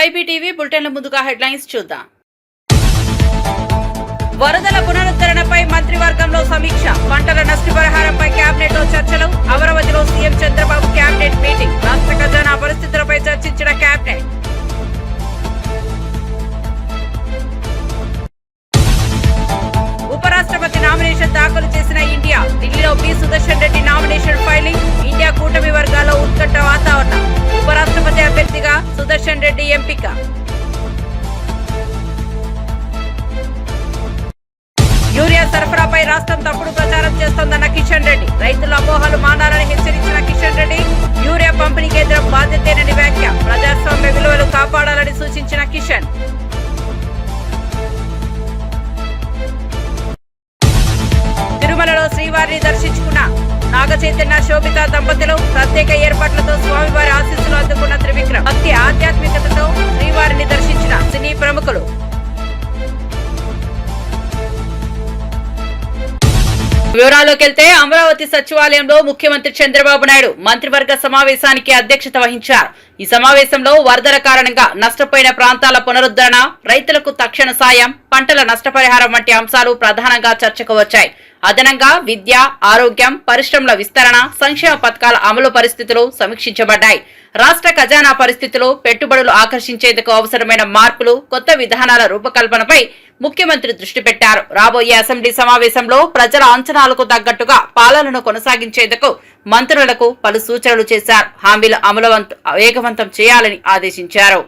IPTV బులెటిన్ల ముందుగా headlines చూద్దాం. వరదల పునరుద్ధరణపై మంత్రివర్గంలో సమీక్ష, పంటల నష్టపరిహారంపై కేబినెట్ లో చర్చలు, అమరావతిలో సీఎం చంద్రబాబు కేబినెట్ మీటింగ్, రాష్ట్ర ఖజానా పరిస్థితులపై చర్చించిన కేబినెట్. ఉపరాష్ట్రపతి నామినేషన్ దాఖలు చేసిన ఇండియా, ఢిల్లీలో P Sudarshan Reddy nomination filing, India కూటమి వర్గాల్లో ఉత్కంఠ వాతావరణం, ఉపరాష్ట్రపతి అభ్యర్థిగా సుదర్శన్ రెడ్డి ఎంపిక. యూరియా సరఫరాపై రాష్ట్రం తప్పుడు ప్రచారం చేస్తోందన్న కిషన్ రెడ్డి, రైతుల అపోహలు మానాలని హెచ్చరించిన కిషన్ రెడ్డి, యూరియా పంపిణీ కేంద్రం బాధ్యతేనని వ్యాఖ్య, ప్రజాస్వామ్య విలువలు కాపాడాలని సూచించిన కిషన్. తిరుమలలో శ్రీవారిని దర్శించుకున్న నాగ చైతన్య శోభిత దంపతులు, ప్రత్యేక ఏర్పాట్లతో స్వామివారి ఆశీస్సులు అందుకున్న త్రివిక్రమ్, భక్తి ఆధ్యాత్మికతతో శ్రీవారిని దర్శించిన సినీ ప్రముఖులు. వివరాల్లోకి వెళ్తే అమరావతి సచివాలయంలో ముఖ్యమంత్రి చంద్రబాబు నాయుడు మంత్రివర్గ సమావేశానికి అధ్యక్షత వహించారు. ఈ సమావేశంలో వరదల కారణంగా నష్టపోయిన ప్రాంతాల పునరుద్ధరణ, రైతులకు తక్షణ సాయం, పంటల నష్టపరిహారం వంటి అంశాలు ప్రధానంగా చర్చకు వచ్చాయి. అదనంగా విద్య, ఆరోగ్యం, పరిశ్రమల విస్తరణ, సంక్షేమ పథకాల అమలు పరిస్థితులు సమీక్షించబడ్డాయి. రాష్ట్ర ఖజానా పరిస్థితులు, పెట్టుబడులు ఆకర్షించేందుకు అవసరమైన మార్పులు, కొత్త విధానాల రూపకల్పనపై ముఖ్యమంత్రి దృష్టి పెట్టారు. రాబోయే అసెంబ్లీ సమావేశంలో ప్రజల అంచనాలకు తగ్గట్టుగా పాలనను కొనసాగించేందుకు మంత్రులకు పలు సూచనలు చేశారు. హామీల అమలు వేగవంతం చేయాలని ఆదేశించారు.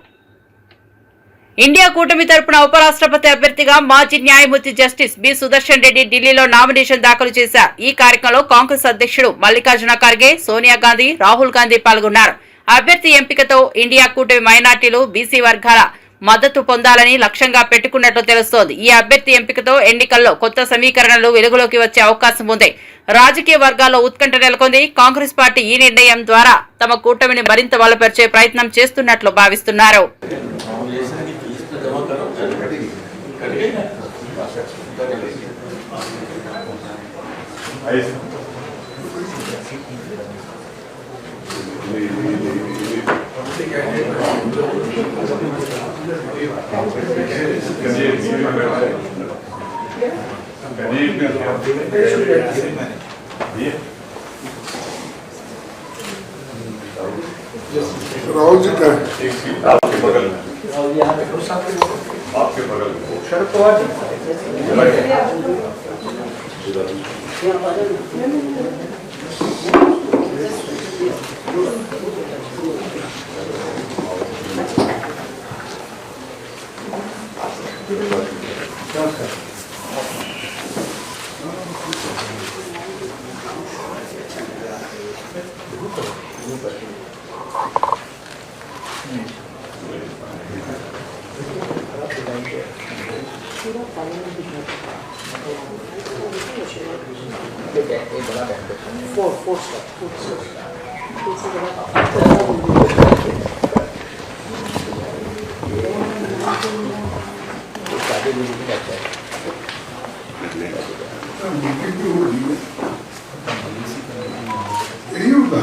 ఇండియా కూటమి తరపున ఉపరాష్ట్రపతి అభ్యర్థిగా మాజీ న్యాయమూర్తి జస్టిస్ బి సుదర్శన్ రెడ్డి ఢిల్లీలో నామినేషన్ దాఖలు చేశారు. ఈ కార్యక్రమంలో కాంగ్రెస్ అధ్యక్షుడు మల్లికార్జున ఖర్గే, సోనియా గాంధీ, రాహుల్ గాంధీ పాల్గొన్నారు. అభ్యర్థి ఎంపికతో ఇండియా కూటమి మైనార్టీలు, బీసీ వర్గాల మద్దతు పొందాలని లక్ష్యంగా పెట్టుకున్నట్లు తెలుస్తోంది. ఈ అభ్యర్థి ఎంపికతో ఎన్నికల్లో కొత్త సమీకరణలు వెలుగులోకి వచ్చే అవకాశం ఉంది. రాజకీయ వర్గాల్లో ఉత్కంఠ నెలకొంది. కాంగ్రెస్ పార్టీ ఈ నిర్ణయం ద్వారా తమ కూటమిని మరింత బలపరిచే ప్రయత్నం చేస్తున్నట్లు భావిస్తున్నారు. राहुल जी का आपके बगल में शरद पवार यही होगा।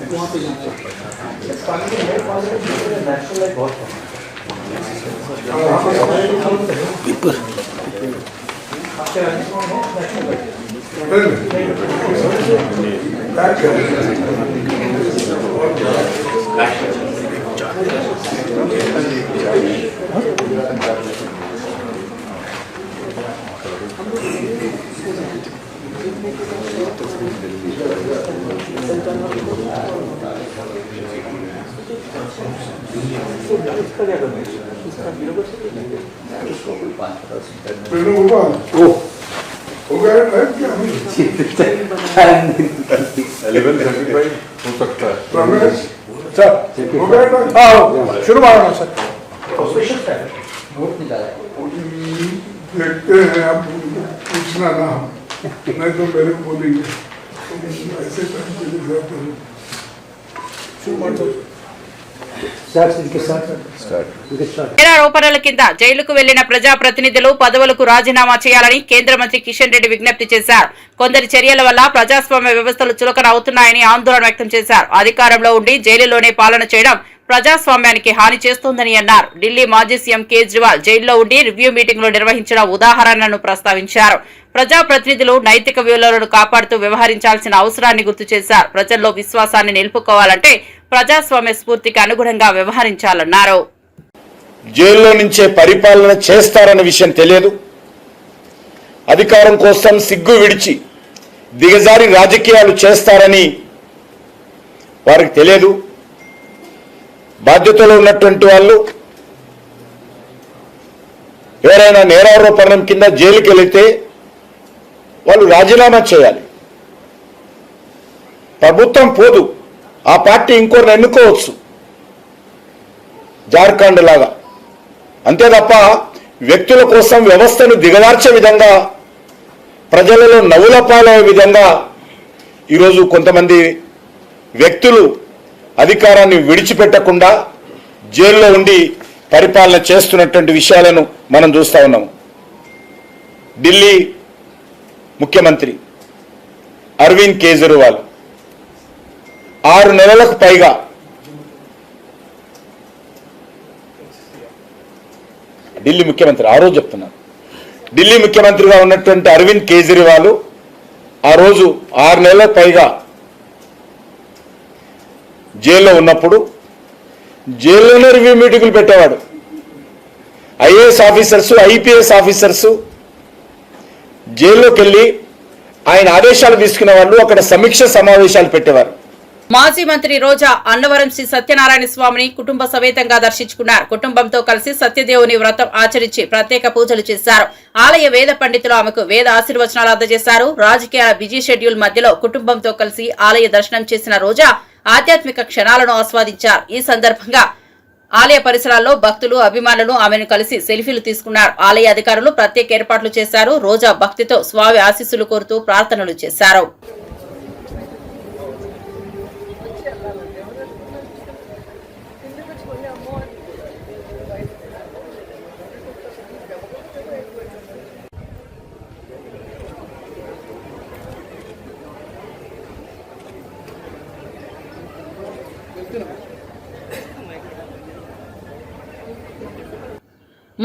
वहाँ पे जाना है बहुत शुरू मारना सर देखते हैं आप पूछना ना नहीं तो मेरे को बोलेंगे ऐसे टाइम पे शुरू मार दो నేరారోపణల కింద జైలుకు వెళ్లిన ప్రజాప్రతినిధులు పదవులకు రాజీనామా చేయాలని కేంద్ర మంత్రి కిషన్ రెడ్డి విజ్ఞప్తి చేశారు. కొందరి చర్యల వల్ల ప్రజాస్వామ్య వ్యవస్థలు చులకన అవుతున్నాయని ఆందోళన వ్యక్తం చేశారు. అధికారంలో ఉండి జైలులోనే పాలన చేయడం ప్రజాస్వామ్యానికి హాని చేస్తోందని అన్నారు. ఢిల్లీ మాజీ సీఎం కేజ్రీవాల్ జైల్లో ఉండి రివ్యూ మీటింగ్లు నిర్వహించిన ఉదాహరణను ప్రస్తావించారు. ప్రజాప్రతినిధులు నైతిక విలువలను కాపాడుతూ వ్యవహరించాల్సిన అవసరాన్ని గుర్తు చేశారు. ప్రజల్లో విశ్వాసాన్ని నిలుపుకోవాలంటే ప్రజాస్వామ్య స్ఫూర్తికి అనుగుణంగా వ్యవహరించాలన్నారు. జైల్లో నుంచే పరిపాలన చేస్తారన్న విషయం తెలియదు. అధికారం కోసం సిగ్గు విడిచి దిగజారి రాజకీయాలు చేస్తారని వారికి తెలియదు. బాధ్యతలో ఉన్నటువంటి వాళ్ళు ఎవరైనా నేరారోపణం కింద జైలుకి వెళితే వాళ్ళు రాజీనామా చేయాలి. ప్రభుత్వం పోదు, ఆ పార్టీ ఇంకోరిని ఎన్నుకోవచ్చు, జార్ఖండ్ లాగా. అంతే తప్ప వ్యక్తుల కోసం వ్యవస్థను దిగదార్చే విధంగా, ప్రజలలో నవ్వుల పాలయ్యే విధంగా ఈరోజు కొంతమంది వ్యక్తులు అధికారాన్ని విడిచిపెట్టకుండా జైల్లో ఉండి పరిపాలన చేస్తున్నటువంటి విషయాలను మనం చూస్తా ఉన్నాము. ఢిల్లీ ముఖ్యమంత్రి అరవింద్ కేజ్రీవాల్ 6 నెలలకు పైగా ఢిల్లీ ముఖ్యమంత్రి, ఆ రోజు చెప్తున్నాను, ఢిల్లీ ముఖ్యమంత్రిగా ఉన్నటువంటి అరవింద్ కేజ్రీవాల్ ఆ రోజు 6 నెలలకు పైగా జైల్లో ఉన్నప్పుడు జైల్లోనే రివ్యూ మీటింగులు పెట్టేవాడు. ఐఏఎస్ ఆఫీసర్స్, ఐపీఎస్ ఆఫీసర్స్ జైల్లోకి వెళ్ళి ఆయన ఆదేశాలు తీసుకునే వాళ్ళు అక్కడ సమీక్ష సమావేశాలు పెట్టేవారు. మాజీ మంత్రి రోజా అన్నవరం శ్రీ సత్యనారాయణ స్వామిని కుటుంబ సమేతంగా దర్శించుకున్నారు. కుటుంబంతో కలిసి సత్యదేవుని వ్రతం ఆచరించి ప్రత్యేక పూజలు చేశారు. ఆలయ వేద పండితులు ఆమెకు వేద ఆశీర్వచనాలు అందజేశారు. రాజకీయాల బిజీ షెడ్యూల్ మధ్యలో కుటుంబంతో కలిసి ఆలయ దర్శనం చేసిన రోజా ఆధ్యాత్మిక క్షణాలను ఆస్వాదించారు. ఈ సందర్భంగా ఆలయ పరిసరాల్లో భక్తులు, అభిమానులు ఆమెను కలిసి సెల్ఫీలు తీసుకున్నారు. ఆలయ అధికారులు ప్రత్యేక ఏర్పాట్లు చేశారు. రోజా భక్తితో స్వామి ఆశీస్సులు కోరుతూ ప్రార్థనలు చేశారు.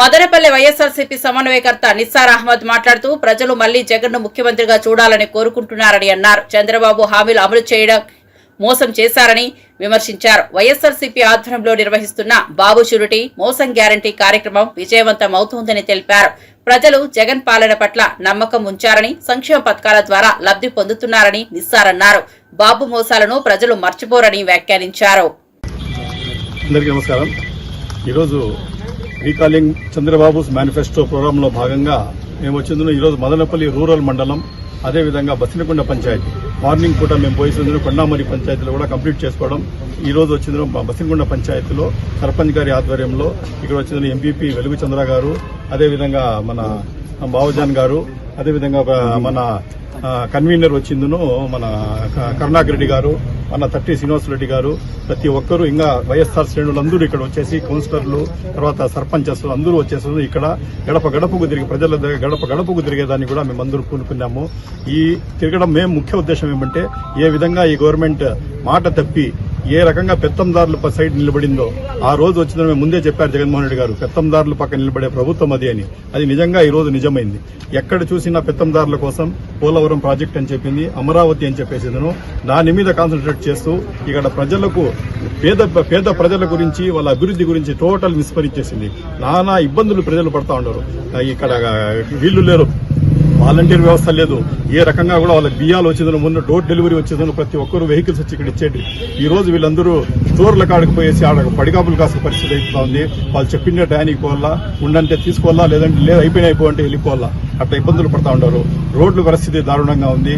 మదనపల్లి వైఎస్ఆర్సీపీ సమన్వయకర్త నిస్సార్ అహ్మద్ మాట్లాడుతూ ప్రజలు మళ్లీ జగన్ను ముఖ్యమంత్రిగా చూడాలని కోరుకుంటున్నారని అన్నారు. చంద్రబాబు హామీలు అమలు చేయడం మోసం చేశారని విమర్శించారు. వైఎస్ఆర్సీపీ ఆధ్వర్యంలో నిర్వహిస్తున్న బాబు షూరిటీ మోసం గ్యారంటీ కార్యక్రమం విజయవంతమవుతోందని తెలిపారు. ప్రజలు జగన్ పాలన పట్ల నమ్మకం ఉంచారని, సంక్షేమ పథకాల ద్వారా లబ్ధి పొందుతున్నారని నిస్సార్ అన్నారు. బాబు మోసాలను ప్రజలు మర్చిపోరని వ్యాఖ్యానించారు. రీకాలింగ్ చంద్రబాబుస్ మేనిఫెస్టో ప్రోగ్రాంలో భాగంగా మేము వచ్చిందును ఈరోజు మదనపల్లి రూరల్ మండలం, అదేవిధంగా బసినకొండ పంచాయతీ మార్నింగ్ పూట మేము పోయిసిందును కొండామరి పంచాయతీలో కూడా కంప్లీట్ చేసుకోవడం. ఈరోజు వచ్చిందును బసినకొండ పంచాయతీలో సర్పంచ్ గారి ఆధ్వర్యంలో ఇక్కడ వచ్చిందును ఎంపీపీ వెలుగు చంద్ర గారు, అదేవిధంగా మన బావజాన్ గారు, అదేవిధంగా మన కన్వీనర్ వచ్చిందును మన కరుణాకర్ రెడ్డి గారు, మన తట్టి శ్రీనివాసరెడ్డి గారు, ప్రతి ఒక్కరూ ఇంకా వైఎస్ఆర్ శ్రేణులందరూ ఇక్కడ వచ్చేసి కౌన్సిలర్లు, తర్వాత సర్పంచెస్ అందరూ వచ్చేసి ఇక్కడ గడప గడపకు తిరిగి ప్రజల దగ్గర గడప గడపకు తిరిగేదాన్ని కూడా మేమందరూ పూనుకున్నాము. ఈ తిరగడం మేము ముఖ్య ఉద్దేశం ఏమంటే ఏ విధంగా ఈ గవర్నమెంట్ మాట తప్పి ఏ రకంగా పెత్తందారుల సైడ్ నిలబడిందో ఆ రోజు వచ్చిందని మేము ముందే చెప్పారు జగన్మోహన్ రెడ్డి గారు, పెత్తందారుల పక్కన నిలబడే ప్రభుత్వం అది అని. అది నిజంగా ఈ రోజు నిజమైంది. ఎక్కడ చూసినా పెత్తందారుల కోసం పోలవరం ప్రాజెక్ట్ అని చెప్పింది, అమరావతి అని చెప్పేసిందను దాని మీద కాన్సన్ట్రేట్ చేస్తూ ఇక్కడ ప్రజలకు పేద ప్రజల గురించి వాళ్ళ అభివృద్ధి గురించి టోటల్ విస్మరించేసింది. నానా ఇబ్బందులు ప్రజలు పడతా ఉన్నారు. ఇక్కడ వీళ్లు లేరు, వాలంటీర్ వ్యవస్థ లేదు, ఏ రకంగా కూడా వాళ్ళకి బియ్యాలు వచ్చేదని ముందు డోర్ డెలివరీ వచ్చేదని ప్రతి ఒక్కరు వెహికల్స్ వచ్చి ఇక్కడ ఇచ్చేది. ఈ రోజు వీళ్ళందరూ స్టోర్ల కాడికి పోయేసి ఆడ పడిగాపులు కాసే పరిస్థితి అయిపోతా ఉంది. వాళ్ళు చెప్పిన టయానికి పోవాలా, ఉండంటే తీసుకోవాలా, లేదంటే లేదు అయిపోయిపోవంటే వెళ్ళిపోవాలా, అట్లా ఇబ్బందులు పడతా ఉంటారు. రోడ్ల పరిస్థితి దారుణంగా ఉంది.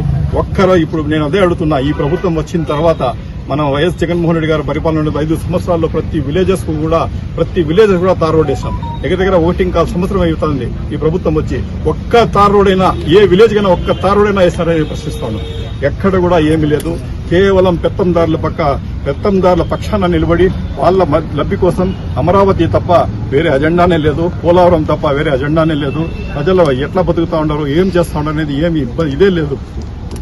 ఇప్పుడు నేను అదే అడుగుతున్నా, ఈ ప్రభుత్వం వచ్చిన తర్వాత మనం వైఎస్ జగన్మోహన్ రెడ్డి గారు పరిపాలన 5 సంవత్సరాల్లో ప్రతి విలేజెస్ కూడా తార్ రోడ్ వేసాం. దగ్గర ఓటింగ్ కాల్ సంవత్సరం అవుతుంది ఈ ప్రభుత్వం వచ్చి. ఒక్క తార్ రోడ్ అయినా, ఏ విలేజ్ కైనా ఒక్క తార్ రోడ్ అయినా వేస్తారని ప్రశ్నిస్తాను. ఎక్కడ కూడా ఏమీ లేదు. కేవలం పెత్తందారుల పక్షాన నిలబడి వాళ్ళ లబ్ధి కోసం అమరావతి తప్ప వేరే అజెండానే లేదు, పోలవరం తప్ప వేరే అజెండానే లేదు. ప్రజలు ఎట్లా బతుకుతా ఉన్నారు, ఏం చేస్తా ఉన్నారు అనేది ఏమి ఇదే లేదు.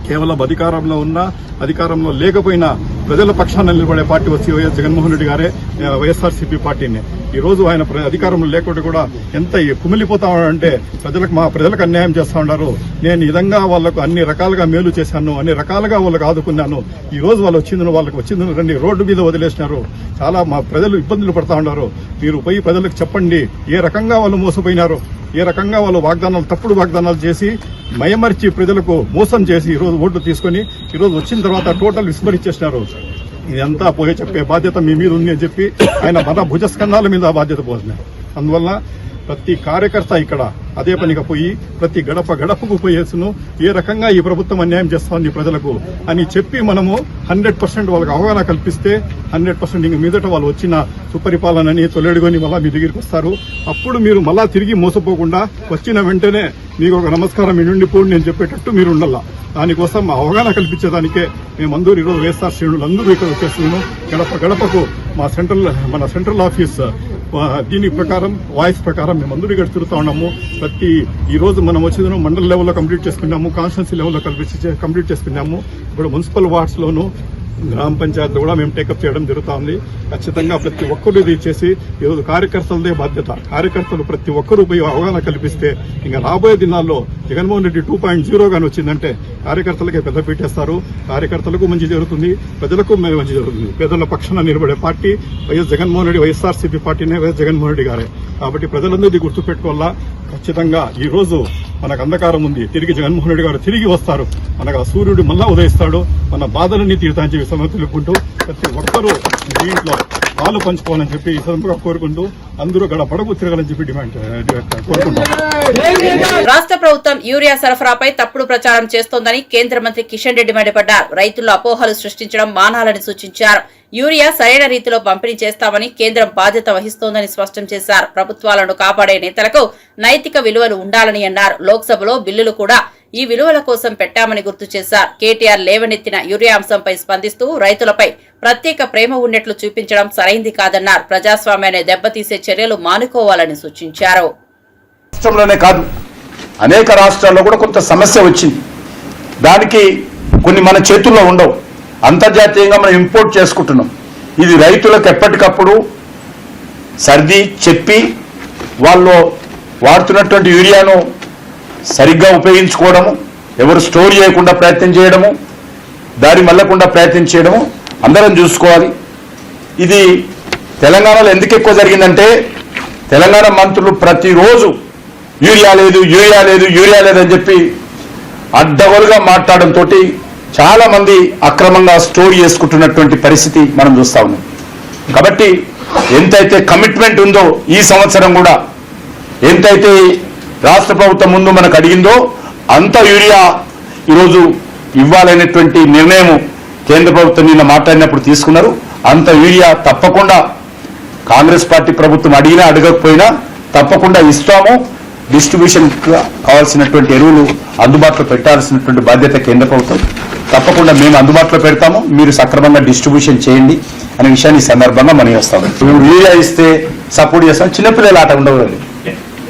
కేవలం అధికారంలో ఉన్నా అధికారంలో లేకపోయినా ప్రజల పక్షాన నిలబడే పార్టీ వచ్చి వైఎస్ జగన్మోహన్ రెడ్డి గారే, వైఎస్ఆర్సీపీ పార్టీని. ఈ రోజు ఆయన అధికారంలో లేకుండా కూడా ఎంత కుమిలిపోతా ఉన్నాడంటే ప్రజలకు అన్యాయం చేస్తా ఉన్నారు. నేను ఈ విధంగా వాళ్లకు అన్ని రకాలుగా మేలు చేశాను, అన్ని రకాలుగా వాళ్ళకు ఆదుకున్నాను. ఈ రోజు వాళ్ళకి వచ్చిందని రండి రోడ్డు మీద వదిలేసినారు. చాలా మా ప్రజలు ఇబ్బందులు పడతా ఉన్నారు. మీరు పోయి ప్రజలకు చెప్పండి ఏ రకంగా వాళ్ళు మోసపోయినారు, ఏ రకంగా వాళ్ళు తప్పుడు వాగ్దానాలు చేసి మయమర్చి ప్రజలకు మోసం చేసి ఈరోజు ఓట్లు తీసుకుని ఈరోజు వచ్చిన తర్వాత టోటల్ విస్మరించేసినారు. ఇదంతా పోయి చెప్పే బాధ్యత మీ మీద ఉంది అని చెప్పి ఆయన మన భుజస్కంధాల మీద బాధ్యత పోసినారు. అందువల్ల ప్రతి కార్యకర్త ఇక్కడ అదే పనిగా పోయి ప్రతి గడపకు పోయేసును ఏ రకంగా ఈ ప్రభుత్వం అన్యాయం చేస్తోంది ప్రజలకు అని చెప్పి మనము 100% వాళ్ళకి అవగాహన కల్పిస్తే 100% ఇంక మీదట వాళ్ళు వచ్చిన సుపరిపాలనని తొలెడుకొని మళ్ళా మీ దగ్గరికి వస్తారు. అప్పుడు మీరు మళ్ళా తిరిగి మోసపోకుండా వచ్చిన వెంటనే మీకు ఒక నమస్కారం మీ నుండి పోండి నేను చెప్పేటట్టు మీరు ఉండాల. దానికోసం అవగాహన కల్పించేదానికే మేమందరూ ఈరోజు వైఎస్ఆర్ శ్రేణులు అందరూ ఇక్కడ వచ్చేస్తున్నాము. గడపకు మన సెంట్రల్ ఆఫీస్ దీని ప్రకారం వాయిస్ ప్రకారం మేమందరూ ఇక్కడ తిరుగుతా ఉన్నాము. ఈ రోజు మనం వచ్చిన మండల లెవెల్లో కంప్లీట్ చేసుకున్నాము, కాన్స్టిట్యున్సీ లెవెల్లో కంప్లీట్ చేసుకున్నాము. ఇప్పుడు మున్సిపల్ వార్డ్స్ లోను గ్రామ పంచాయతీలో కూడా మేము టేకప్ చేయడం జరుగుతా ఉంది. ఖచ్చితంగా ప్రతి ఒక్కరు ఇది చేసి ఈరోజు కార్యకర్తలదే బాధ్యత. కార్యకర్తలు ప్రతి ఒక్కరూ పోయి అవగాహన కల్పిస్తే ఇంకా రాబోయే దినాల్లో జగన్మోహన్ రెడ్డి 2.0 గాని వచ్చిందంటే కార్యకర్తలకే పెద్ద పీటేస్తారు. కార్యకర్తలకు మంచి జరుగుతుంది, ప్రజలకు మంచి జరుగుతుంది. పేదల పక్షాన నిలబడే పార్టీ వైఎస్ జగన్మోహన్ రెడ్డి, వైఎస్ఆర్సీపీ పార్టీనే వైఎస్ జగన్మోహన్ రెడ్డి గారే. కాబట్టి ప్రజలందరూ ఇది గుర్తుపెట్టుకోవాలా. ఖచ్చితంగా ఈ రోజు మనకు అంధకారం ఉంది, తిరిగి జగన్మోహన్ రెడ్డి గారు తిరిగి వస్తారు, మనకు ఆ సూర్యుడు మళ్ళా ఉదయిస్తాడు, మన బాధలన్నీ తీరుతాయని చెప్పి సమయం తెలుపుకుంటూ ప్రతి ఒక్కరూ దీంట్లో పాలు పంచుకోవాలని చెప్పి ఈ సందర్భంగా కోరుకుంటూ అందరూ గడపడకు తిరగాలని చెప్పి డిమాండ్ కోరుకుంటాం. రాష్ట్ర ప్రభుత్వం యూరియా సరఫరాపై తప్పుడు ప్రచారం చేస్తోందని కేంద్ర మంత్రి కిషన్ రెడ్డి మండిపడ్డారు. రైతుల్లో అపోహలు సృష్టించడం మానాలని సూచించారు. యూరియా సరైన రీతిలో పంపిణీ చేస్తామని కేంద్రం బాధ్యత వహిస్తోందని స్పష్టం చేశారు. ప్రభుత్వాలను కాపాడే నేతలకు నైతిక విలువలు ఉండాలని అన్నారు. లోక్సభలో బిల్లులు కూడా ఈ విలువల కోసం పెట్టామని గుర్తు చేశారు. కేటీఆర్ లేవనెత్తిన యూరియా అంశంపై స్పందిస్తూ రైతులపై ప్రత్యేక ప్రేమ ఉన్నట్లు చూపించడం సరైంది కాదన్నారు. ప్రజాస్వామ్యాన్ని దెబ్బతీసే చర్యలు మానుకోవాలని సూచించారు. రాష్ట్రంలోనే కాదు అనేక రాష్ట్రాల్లో కూడా కొంత సమస్య వచ్చింది. దానికి కొన్ని మన చేతుల్లో ఉండవు, అంతర్జాతీయంగా మనం ఇంపోర్ట్ చేసుకుంటున్నాం. ఇది రైతులకు ఎప్పటికప్పుడు సర్ది చెప్పి వాళ్ళు వాడుతున్నటువంటి యూరియాను సరిగ్గా ఉపయోగించుకోవడము, ఎవరు స్టోర్ చేయకుండా ప్రయత్నం చేయడము, దారి మళ్ళకుండా ప్రయత్నం చేయడము అందరం చూసుకోవాలి. ఇది తెలంగాణలో ఎందుకు ఎక్కువ జరిగిందంటే తెలంగాణ మంత్రులు ప్రతిరోజు యూరియా లేదు అని చెప్పి అడ్డగోలుగా మాట్లాడడంతో చాలా మంది అక్రమంగా స్టోర్ చేసుకుంటున్నటువంటి పరిస్థితి మనం చూస్తా ఉన్నాం. కాబట్టి ఎంతైతే కమిట్మెంట్ ఉందో ఈ సంవత్సరం కూడా ఎంతైతే రాష్ట్ర ప్రభుత్వం ముందు మనకు అడిగిందో అంత యూరియా ఈరోజు ఇవ్వాలనేటువంటి నిర్ణయం కేంద్ర ప్రభుత్వం నిన్న మాట్లాడినప్పుడు తీసుకున్నారు. అంత యూరియా తప్పకుండా కాంగ్రెస్ పార్టీ ప్రభుత్వం అడిగినా అడగకపోయినా తప్పకుండా ఇస్తాము. డిస్ట్రిబ్యూషన్ కావాల్సినటువంటి ఎరువులు అందుబాటులో పెట్టాల్సినటువంటి బాధ్యత కేంద్ర ప్రభుత్వం, తప్పకుండా మేము అందుబాటులో పెడతాము, మీరు సక్రమంగా డిస్ట్రిబ్యూషన్ చేయండి అనే విషయాన్ని ఈ సందర్భంగా మనం చేస్తాము. యూరియా ఇస్తే సపోర్ట్ చేస్తాం, చిన్నపిల్లల ఆట ఉండవు.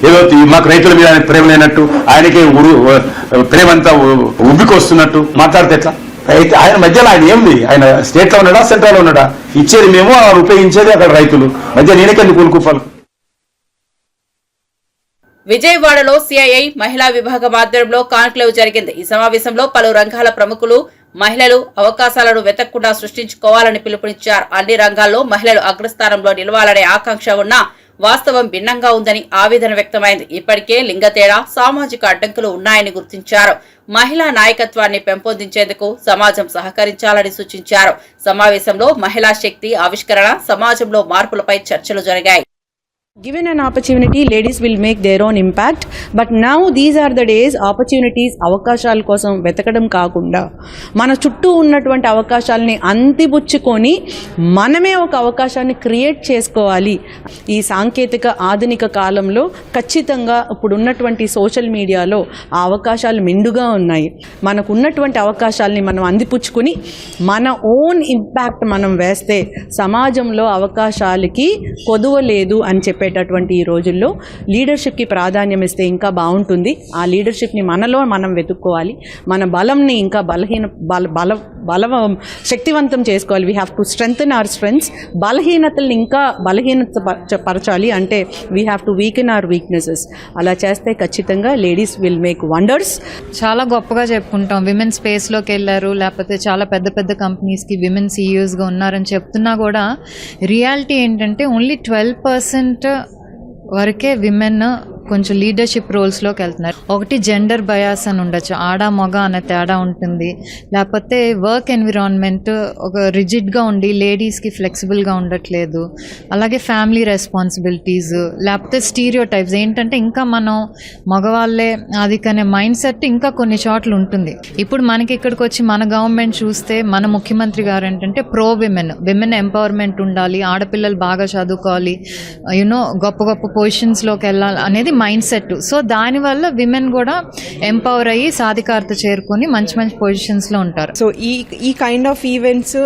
ఏదో మాకు రైతుల మీద ప్రేమ లేనట్టు, ఆయనకే ప్రేమంతా ఉబ్బికొస్తున్నట్టు మాట్లాడితే ఎట్లా? ఆయన మధ్యలో ఆయన ఏమిది? ఆయన స్టేట్ లో ఉన్నాడా, సెంట్రల్ లో ఉన్నాడా? ఇచ్చేది మేము, ఉపయోగించేది అక్కడ రైతులు. మధ్య నేనకెందుకు కూలుకుపాలు? విజయవాడలో సిఐఐ మహిళా విభాగం ఆధ్వర్యంలో కాన్క్లేవ్ జరిగింది. ఈ సమావేశంలో పలు రంగాల ప్రముఖులు మహిళలు అవకాశాలను వెతకకుండా సృష్టించుకోవాలని పిలుపునిచ్చారు. అన్ని రంగాల్లో మహిళలు అగ్రస్థానంలో నిలవాలనే ఆకాంక్ష ఉన్నా వాస్తవం భిన్నంగా ఉందని ఆవేదన వ్యక్తమైంది. ఇప్పటికే లింగ తేడా, సామాజిక అడ్డంకులు ఉన్నాయని గుర్తించారు. మహిళా నాయకత్వాన్ని పెంపొందించేందుకు సమాజం సహకరించాలని సూచించారు. సమావేశంలో మహిళా శక్తి ఆవిష్కరణ, సమాజంలో మార్పులపై చర్చలు జరిగాయి. Given an opportunity, ladies will make their own impact. But now these are the days, opportunities, అవకాశాల కోసం వెతకడం కాకుండా మన చుట్టూ ఉన్నటువంటి అవకాశాలని అంతిపుచ్చుకొని మనమే ఒక అవకాశాన్ని క్రియేట్ చేసుకోవాలి. ఈ సాంకేతిక ఆధునిక కాలంలో ఖచ్చితంగా ఇప్పుడు ఉన్నటువంటి సోషల్ మీడియాలో ఆ అవకాశాలు మెండుగా ఉన్నాయి. మనకు ఉన్నటువంటి అవకాశాలని మనం అందిపుచ్చుకొని మన ఓన్ ఇంపాక్ట్ మనం వేస్తే సమాజంలో అవకాశాలకి కొదువ లేదు అని చెప్పేటటువంటి ఈ రోజుల్లో లీడర్షిప్కి ప్రాధాన్యం ఇస్తే ఇంకా బాగుంటుంది. ఆ లీడర్షిప్ని మనలో మనం వెతుక్కోవాలి. మన బలంని ఇంకా శక్తివంతం చేసుకోవాలి. We have to strengthen our strengths. బలహీనతల్ని ఇంకా పరచాలి అంటే we have to weaken our weaknesses. అలా చేస్తే ఖచ్చితంగా లేడీస్ విల్ మేక్ వండర్స్. చాలా గొప్పగా చెప్పుకుంటాం, విమెన్ స్పేస్లోకి వెళ్ళారు, లేకపోతే చాలా పెద్ద పెద్ద కంపెనీస్కి విమెన్ సీఈఓస్గా ఉన్నారని చెప్తున్నా కూడా రియాలిటీ ఏంటంటే ఓన్లీ 12% వరకే విమెన్ కొంచెం లీడర్షిప్ రోల్స్లోకి వెళ్తున్నారు. ఒకటి జెండర్ బయాస్ అని ఉండొచ్చు, ఆడ మగ అనే తేడా ఉంటుంది. లేకపోతే వర్క్ ఎన్విరాన్మెంట్ ఒక రిజిడ్గా ఉండి లేడీస్కి ఫ్లెక్సిబుల్గా ఉండట్లేదు. అలాగే ఫ్యామిలీ రెస్పాన్సిబిలిటీస్, లేకపోతే స్టీరియో టైప్స్ ఏంటంటే ఇంకా మనం మగవాళ్ళే అది కానీ మైండ్ సెట్ ఇంకా కొన్ని చోట్ల ఉంటుంది. ఇప్పుడు మనకి ఇక్కడికి వచ్చి మన గవర్నమెంట్ చూస్తే మన ముఖ్యమంత్రి గారు ఏంటంటే ప్రో విమెన్ ఎంపవర్మెంట్ ఉండాలి, ఆడపిల్లలు బాగా చదువుకోవాలి, గొప్ప గొప్ప పొజిషన్స్లోకి వెళ్ళాలి అనేది మైండ్ సెట్. సో దానివల్ల విమెన్ కూడా ఎంపవర్ అయ్యి సాధికారత చేరుకొని మంచి మంచి పొజిషన్స్లో ఉంటారు. సో ఈ కైండ్ ఆఫ్ ఈవెంట్స్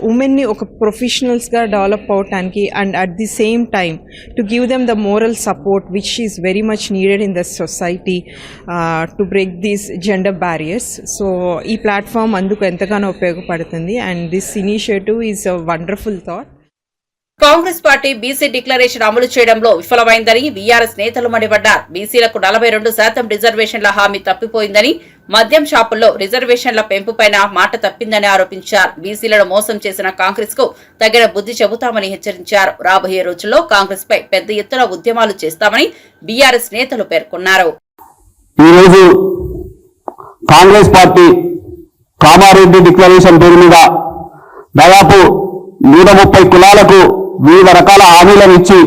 ఉమెన్ని ఒక ప్రొఫెషనల్స్గా డెవలప్ అవటానికి and at the same time to give them the moral support which is very much needed in the society to break these gender barriers. So ఈ ప్లాట్ఫామ్ అందుకు ఎంతగానో ఉపయోగపడుతుంది and this initiative is a wonderful thought. Congress party BC declaration అమలు చేయడంలో విఫలమైందని BRS నేతలు మండిపడ్డారు. బీసీలకు 42% రిజర్వేషన్ల హామీ తప్పిపోయిందని, మద్యం షాపుల్లో రిజర్వేషన్ల పెంపుపైన మాట తప్పిందని ఆరోపించారు. బీసీలను మోసం చేసిన కాంగ్రెస్ కు తగిన బుద్ధి చెబుతామని హెచ్చరించారు. రాబోయే రోజుల్లో కాంగ్రెస్ పై పెద్ద ఎత్తున ఉద్యమాలు చేస్తామని బీఆర్ఎస్ నేతలు పేర్కొన్నారు. ఈరోజు కాంగ్రెస్ పార్టీ కామారెడ్డి డిక్లరేషన్ పేరు మీద దాదాపు 130 కులాలకు వివిధ రకాల హామీలను ఇచ్చి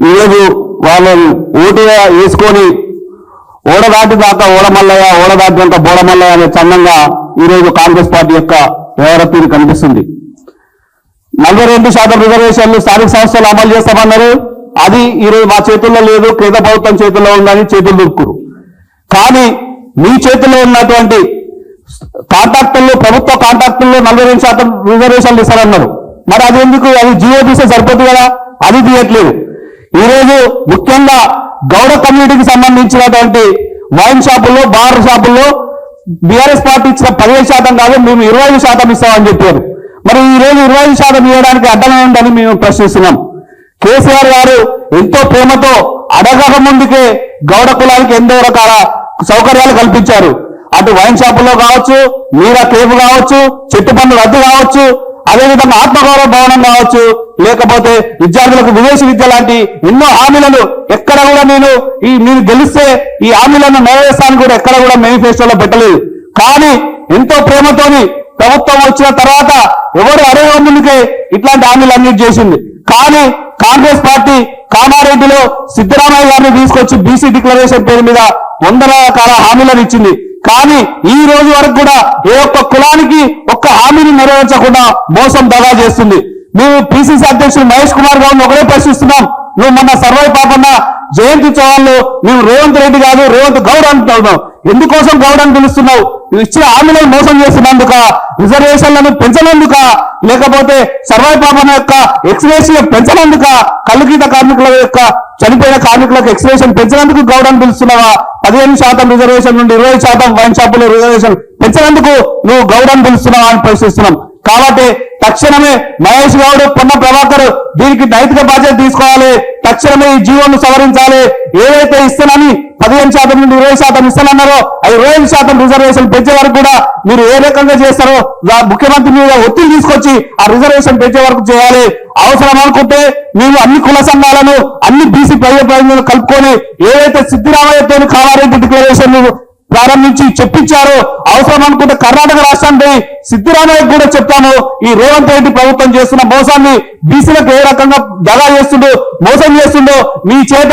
ఈరోజు వాళ్ళని ఓటుగా వేసుకొని ఓడదాటి దాకా ఓడమల్లయ్య, ఓడదాటినంత బోడమల్లయ్య అనే చందంగా ఈరోజు కాంగ్రెస్ పార్టీ యొక్క వ్యవహారతీరు కనిపిస్తుంది. 42% రిజర్వేషన్లు స్థానిక సంస్థలు అమలు చేస్తామన్నారు. అది ఈరోజు మా చేతుల్లో లేదు, కేంద్ర ప్రభుత్వం చేతుల్లో ఉందని చేతులు దుక్కురు. కానీ మీ చేతుల్లో ఉన్నటువంటి కాంట్రాక్టుల్లో, ప్రభుత్వ కాంట్రాక్టుల్లో 42% రిజర్వేషన్లు ఇస్తారన్నారు. మరి అది ఎందుకు? అది జియో తీస్తే సరిపోతుంది కదా, అది తీయట్లేదు. ఈరోజు ముఖ్యంగా గౌడ కమ్యూనిటీకి సంబంధించినటువంటి వైన్ షాపుల్లో, బార్ షాపుల్లో బీఆర్ఎస్ పార్టీ ఇచ్చిన 15% కాదు, మేము 25% ఇస్తామని చెప్పారు. మరి ఈ రోజు 25% ఇవ్వడానికి అడ్డమే ఉందని మేము ప్రశ్నిస్తున్నాం. కేసీఆర్ గారు ఎంతో ప్రేమతో అడగక ముందుకే గౌడ కులానికి ఎన్నో రకాల సౌకర్యాలు కల్పించారు. అటు వైన్ షాపుల్లో కావచ్చు, మీరా కేఫ్ కావచ్చు, చెట్టు పన్ను రద్దు కావచ్చు, అదేవిధంగా ఆత్మగౌరవ భవనం కావచ్చు, లేకపోతే విద్యార్థులకు విదేశీ విద్య లాంటి ఎన్నో హామీలను ఎక్కడ కూడా మీరు గెలిస్తే ఈ హామీలను నెరవేర్స్తాను కూడా ఎక్కడ కూడా మేనిఫెస్టోలో పెట్టలేదు. కానీ ఎంతో ప్రేమతోని ప్రభుత్వం వచ్చిన తర్వాత ఎవరు అడగక ముందుకే ఇట్లాంటి హామీలు అన్నిటి చేసింది. కానీ కాంగ్రెస్ పార్టీ కామారెడ్డిలో సిద్ధరామయ్య గారిని తీసుకొచ్చి బీసీ డిక్లరేషన్ పేరు మీద 100 రకాల హామీలను ఇచ్చింది. కానీ ఈ రోజు వరకు కూడా ఏ ఒక్క కులానికి ఒక్క హామీని నెరవేర్చకుండా మోసం దగా చేస్తుంది. మేము పిసిసి అధ్యక్షుడు మహేష్ కుమార్ గౌడ్ని ఒకటే ప్రశ్నిస్తున్నాం. నువ్వు మొన్న సర్వై పాపన్న జయంతి చౌహాన్లో మేము రేవంత్ రెడ్డి కాదు రేవంత్ గౌడ్ అంటున్నావు. ఎందుకోసం గౌడ్ అని పిలుస్తున్నావు? నువ్వు ఇచ్చిన హామీలను మోసం చేస్తున్నందుక, రిజర్వేషన్లను పెంచనందుక, లేకపోతే సర్వై పాపన్న యొక్క ఎక్స్గ్రేషన్ పెంచనందుక, కల్లుగీత కార్మికుల యొక్క చనిపోయిన కార్మికులకు ఎక్స్గ్రేషన్ పెంచినందుకు గౌడ్ అని పిలుస్తున్నావా? 15% రిజర్వేషన్ నుండి 20% వైన్ షాపుల్లో రిజర్వేషన్ పెంచినందుకు నువ్వు గౌడ్ అని పిలుస్తున్నావా అని ప్రశ్నిస్తున్నాం. కాబట్టి తక్షణమే మహేష్ గౌడ్, పొన్న ప్రభాకర్ దీనికి నైతిక బాధ్యత తీసుకోవాలి. తక్షణమే ఈ జీవోను సవరించాలి. ఏదైతే ఇస్తానని 15% నుండి 20% ఇస్తానన్నారో అది 25% రిజర్వేషన్ పెంచే వరకు కూడా మీరు ఏ రకంగా చేస్తారో ముఖ్యమంత్రి మీద ఒత్తిడి తీసుకొచ్చి ఆ రిజర్వేషన్ పెంచే వరకు చేయాలి. అవసరం అనుకుంటే మేము అన్ని కుల సంఘాలను, అన్ని బీసీ ప్రజలను కలుపుకొని ఏదైతే సిద్ధరామయ్యతో కామారెడ్డి డిక్లరేషన్ ప్రారంభించి చెప్పించారో అవసరం అనుకుంటే కర్ణాటక రాష్ట్రానికి సిద్ధరామయ్య కూడా చెప్తాను. ఈ రేవంత్ రెడ్డి ప్రభుత్వం చేస్తున్న మోసాన్ని బీసీలకు ఏ రకంగా దగా చేస్తుండో మోసం చేస్తుండో మీ చేత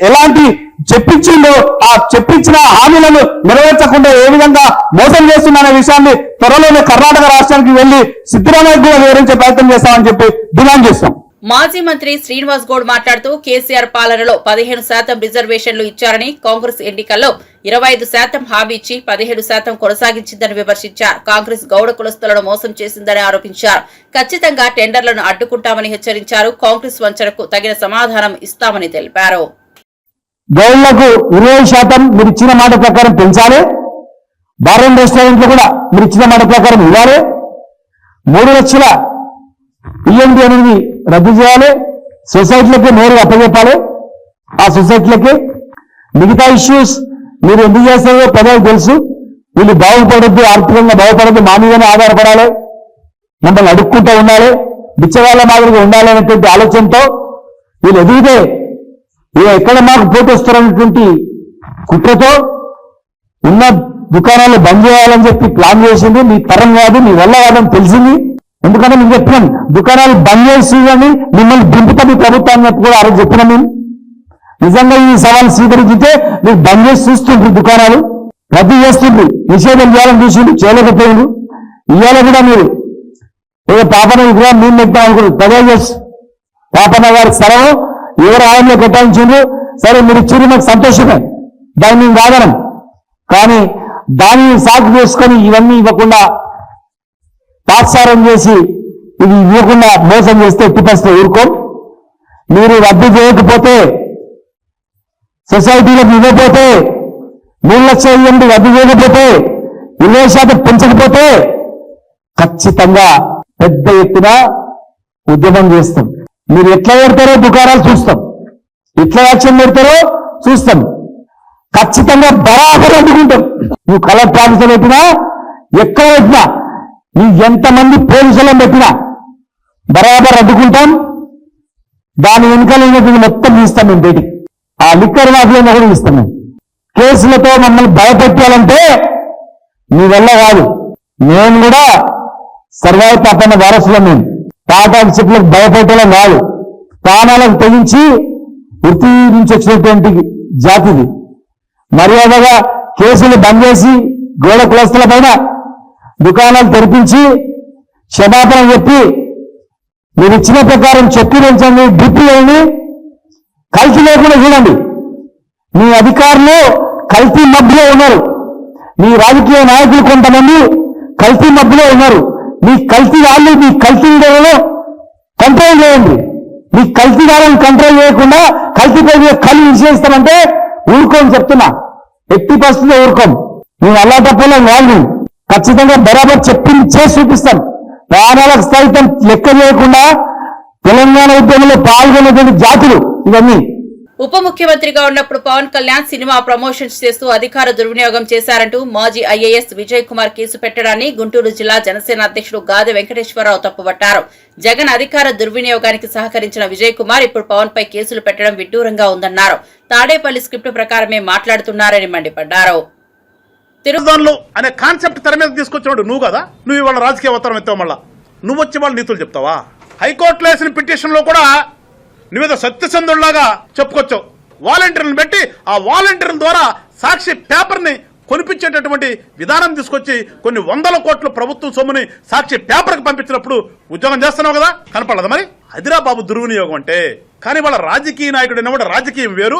ఎలాంటి చెప్పించిందో ఆ చెప్పించిన హామీలను నెరవేర్చకుండా ఏ విధంగా మోసం చేస్తున్న విషయాన్ని త్వరలోనే కర్ణాటక రాష్ట్రానికి వెళ్లి సిద్ధరామయ్య కూడా వివరించే ప్రయత్నం చేస్తామని చెప్పి డిమాండ్ చేస్తాం. మాజీ మంత్రి శ్రీనివాస్ గౌడ్ మాట్లాడుతూ కేసీఆర్ పాలనలో 15% రిజర్వేషన్లు ఇచ్చారని, కాంగ్రెస్ ఎన్నికల్లో 25% హామీ ఇచ్చి 17% కొనసాగించిందని విమర్శించారు. కాంగ్రెస్ గౌడ కులస్తులను మోసం చేసిందని ఆరోపించారు. ఖచ్చితంగా టెండర్లను అడ్డుకుంటామని హెచ్చరించారు. కాంగ్రెస్ వంచనకు తగిన సమాధానం ఇస్తామని తెలిపారు. గౌళ్లకు 20% మీరు ఇచ్చిన మాట ప్రకారం పెంచాలి. బార్ అండ్ రెస్టారెంట్లు కూడా మీరు ఇచ్చిన మాట ప్రకారం ఇవ్వాలి. 3 లక్షల ఈఎండి అనేది రద్దు చేయాలి. సొసైటీలకి నేరుగా అప్పచెప్పాలి. ఆ సొసైటీలకి మిగతా ఇష్యూస్ మీరు ఎందుకు చేస్తారో ప్రజలకు తెలుసు. వీళ్ళు బాగుపడద్దు, ఆర్థికంగా బాగుపడద్దు, మా మీదనే ఆధారపడాలి, మమ్మల్ని అడుక్కుంటూ ఉండాలి, బిచ్చవాళ్ళ మాదిరిగా ఉండాలి అనేటువంటి ఆలోచనతో వీళ్ళు ఎదిగితే ఎక్కడ మాకు పోటీ వస్తారనేటువంటి కుట్రతో ఉన్న దుకాణాలు బంద్ చేయాలని చెప్పి ప్లాన్ చేసింది. మీ తరం కాదు, మీ వల్ల కాదని తెలిసింది. ఎందుకంటే మేము చెప్పినాం దుకాణాలు బంద్ చేసి మిమ్మల్ని దింపుతా మీ ప్రభుత్వాన్ని కూడా ఆ రోజు చెప్పినాం. మేము నిజంగా ఈ సవాల్ స్వీకరించితే మీరు బంద్ చేసి చూస్తుండ్రు, దుకాణాలు రద్దు చేస్తుండ్రు, నిషేధం చేయాలని చూసిండ్రు, చేయలేకపోయిండ్రు. ఇవాళ కూడా మీరు ఏదో పాపన విగ్రహం మేము పెట్టాం అనుకున్నారు. ప్రజలు పాపన్న గారి స్థలం ఎవరు ఆయంలో కేటాయించిండ్రు, సరే మీరు ఇచ్చిండ్రు, మాకు సంతోషమే, దాన్ని మేము కాదనం. కానీ దాన్ని సాగు చేసుకొని ఇవన్నీ ఇవ్వకుండా తాత్సారం చేసి ఇది ఇవ్వకుండా మోసం చేస్తే ఎట్టిపస్తే ఊరుకోం. మీరు రద్దు చేయకపోతే, సొసైటీలకు ఇవ్వకపోతే, 3 లక్షల ఇవ్వండి రద్దు చేయకపోతే, 20% పెంచకపోతే ఖచ్చితంగా పెద్ద ఎత్తున ఉద్యమం చేస్తాం. మీరు ఎట్లా పెడతారో దుకాణాలు చూస్తాం, ఎట్లా యాక్షన్ పెడతారో చూస్తాం. ఖచ్చితంగా బరాబర్ అడ్డుకుంటాం. నువ్వు కలెక్టర్ ఆఫీసులు పెట్టినా, ఎక్కడ పెట్టినా, నీ ఎంతమంది పోలీసులను పెట్టినా బరాబర్ అడ్డుకుంటాం. దాని వెనుకలు మొత్తం తీస్తాం మేము బయటికి. ఆ లిక్కర్ మాఫియాని కూడా తీస్తాం మేము. కేసులతో మమ్మల్ని భయపెట్టాలంటే మీ వల్ల కాదు. నేను కూడా సర్వాయి పాపన్న వారసులం. మేము టాటా చెట్లకు భయపెట్టడం కాదు, ప్రాణాలకు తెగించి వృత్తి నుంచి వచ్చినటువంటి జాతిది. మర్యాదగా కేసులు బంద్ చేసి గోడ కులస్తుల పైన దుకాణాలు తెరిపించి క్షమాపణ చెప్పి మీరు ఇచ్చిన ప్రకారం చెక్కు పెంచండి, డిప్పు వేయండి, కల్తీ లేకుండా చూడండి. మీ అధికారులు కల్తీ మబ్బులో ఉన్నారు, మీ రాజకీయ నాయకులు కొంతమంది కల్తీ మబ్బులో ఉన్నారు. మీ కల్తీ వాళ్ళు మీ కల్తీలను కంట్రోల్ చేయండి. మీ కల్తీదారులను కంట్రోల్ చేయకుండా కల్తీపై కళ్ళు విశ్లేస్తామంటే ఊరుకోని చెప్తున్నా, ఎట్టి పరిస్థితుల్లో ఊరుకోం. మేము అల్లా తప్పలో వాళ్ళు ఖచ్చితంగా బరాబర్ చెప్పింది చేసి చూపిస్తాం. ప్రాణాలకు సైతం లెక్క చేయకుండా తెలంగాణ ఉద్యమంలో పాల్గొనేటువంటి జాతులు ఇవన్నీ. ఉప ముఖ్యమంత్రిగా ఉన్నప్పుడు పవన్ కళ్యాణ్ సినిమా ప్రమోషన్స్ చేస్తూ అధికార దుర్వినియోగం చేశారంటూ మాజీ ఐఏఎస్ విజయ్ కుమార్ కేసు పెట్టడాన్ని గుంటూరు జిల్లా జనసేన అధ్యక్షుడు గాదె వెంకటేశ్వరరావు తప్పుపట్టారు. జగన్ అధికార దుర్వినియోగానికి సహకరించిన విజయ్ కుమార్ ఇప్పుడు పవన్ పై కేసులు పెట్టడం విడ్డూరంగా ఉందన్నారు. తాడేపల్లి స్క్రిప్ట్ ప్రకారమే మాట్లాడుతున్నారని మండిపడ్డారు. తిరుగుదాన్లు అనే కాన్సెప్ట్ తెర మీద తీసుకొచ్చినాడు నువ్వు కదా. నువ్వు ఇవాళ రాజకీయ అవతారం ఎత్తావు, మళ్ళా నువ్వు వచ్చి వాళ్ళు నీతులు చెప్తావా? హైకోర్టులో వేసిన పిటిషన్ లో కూడా నువ్వేదో సత్యసంధుల్లాగా చెప్పుకొచ్చావు. వాలంటీర్లను పెట్టి ఆ వాలంటీర్ల ద్వారా సాక్షి పేపర్ ని కొనిపించేటటువంటి విధానం తీసుకొచ్చి కొన్ని 100 కోట్ల ప్రభుత్వం సొమ్ముని సాక్షి పేపర్ కి పంపించినప్పుడు ఉద్యోగం చేస్తున్నావు కదా, కనపడదు మరి? అదిరా బాబు దుర్వినియోగం అంటే. కానీ వాళ్ళ రాజకీయ నాయకుడు అన్నమాట రాజకీయం వేరు,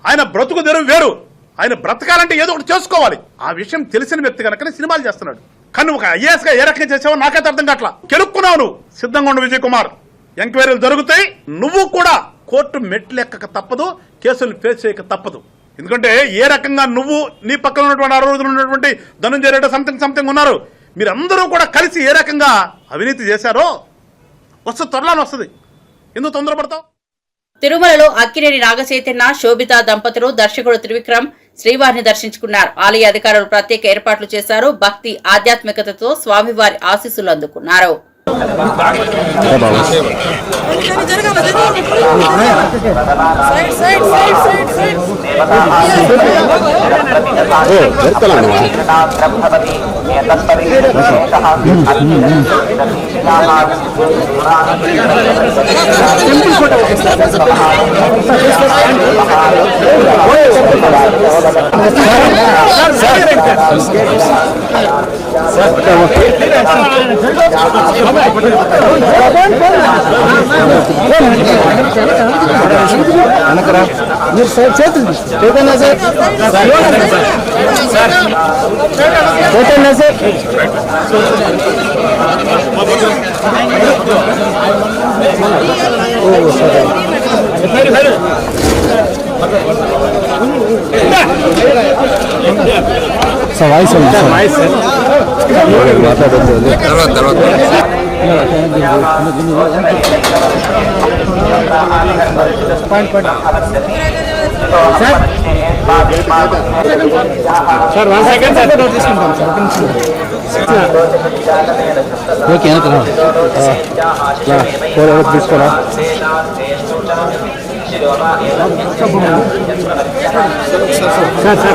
ఆయన బ్రతుకు తెరువు వేరు. ఆయన బ్రతకాలంటే ఏదో ఒకటి చేసుకోవాలి. ఆ విషయం తెలిసిన వ్యక్తి కనుకనే సినిమాలు చేస్తున్నాడు. కానీ ఒక ఐఏఎస్ గా ఏ రకంగా చేసావో నాకైతే అర్థం కావట్లా. కెలుక్కున్నావు నువ్వు. సిద్ధంగా ఉండు విజయ్ కుమార్, ఎంక్వైరీలు జరుగుతాయి. నువ్వు కూడా కోర్టు మెట్లు ఎక్కక తప్పదు, కేసులు ఫేస్ చేయక తప్పదు. ఎందుకంటే ఏ రకంగా నువ్వు నీ పక్కన ఉన్నటువంటి 6 రోజులు ఉన్నటువంటి ధనంజయ రెడ్డి సంథింగ్ ఉన్నారు, మీరందరూ కూడా కలిసి ఏ రకంగా అవినీతి చేశారో వస్తుంది, త్వరలోనే వస్తుంది. ఎందుకు తొందరపడతావు? తిరుమలలో అక్కినేని నాగచైతన్య శోభిత దంపతులు దర్శకుడు త్రివిక్రమ్ శ్రీవారిని దర్శించుకున్నారు. ఆలయ అధికారులు ప్రత్యేక ఏర్పాట్లు చేశారు. భక్తి ఆధ్యాత్మికతతో స్వామివారి ఆశీస్సులు అందుకున్నారు.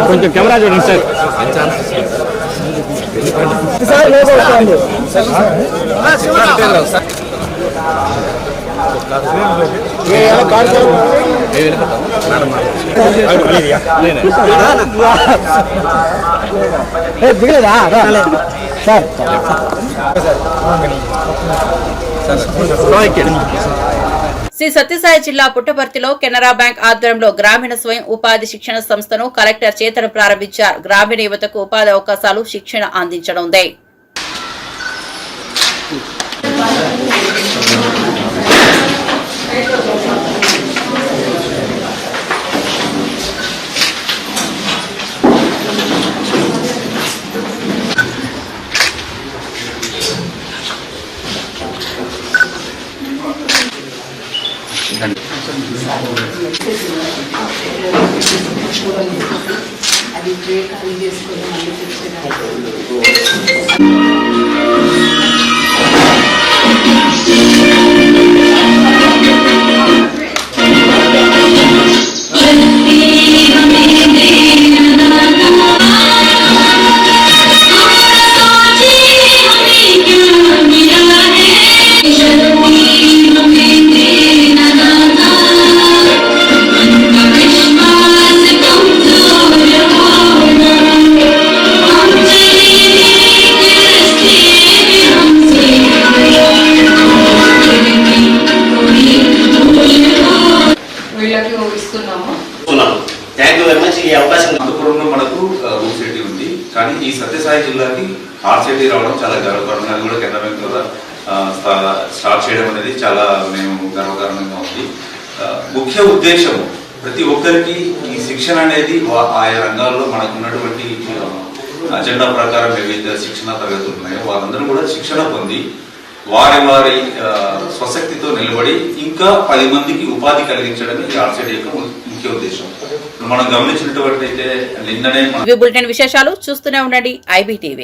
కొంచెం కెమెరా చూడండి సార్. శ్రీ సత్యసాయి జిల్లా పుట్టపర్తిలో కెనరా బ్యాంక్ ఆధ్వర్యంలో గ్రామీణ స్వయం ఉపాధి శిక్షణ సంస్థను కలెక్టర్ చేతన ప్రారంభించారు. గ్రామీణ యువతకు ఉపాధి అవకాశాలు శిక్షణ అందించనుంది. అనంతపురంలో మనకు ఊసిటీ ఉంది, కానీ ఈ సత్యసాయి జిల్లాకి ఆర్సిటీ రావడం చాలా గర్వకారణంగా, అది కూడా కెనరా బ్యాంక్ ద్వారా స్టార్ట్ చేయడం అనేది చాలా మేము గర్వకారణంగా ఉంది. ముఖ్య ఉద్దేశం ప్రతి ఒక్కరికి ఈ శిక్షణ అనేది ఆయా రంగాల్లో మనకు ఉన్నటువంటి అజెండా ప్రకారం ఏవైతే శిక్షణ తరగతులు ఉన్నాయో వారందరూ కూడా శిక్షణ పొంది వారి వారి స్వశక్తితో నిలబడి ఇంకా 10 మందికి ఉపాధి కలిగించడమే ఈ ఆర్సిటీ యొక్క ముఖ్య ఉద్దేశం. మనం గమనించినటువంటి అయితే నిన్ననే విశేషాలు చూస్తూనే ఉండండి IBTV.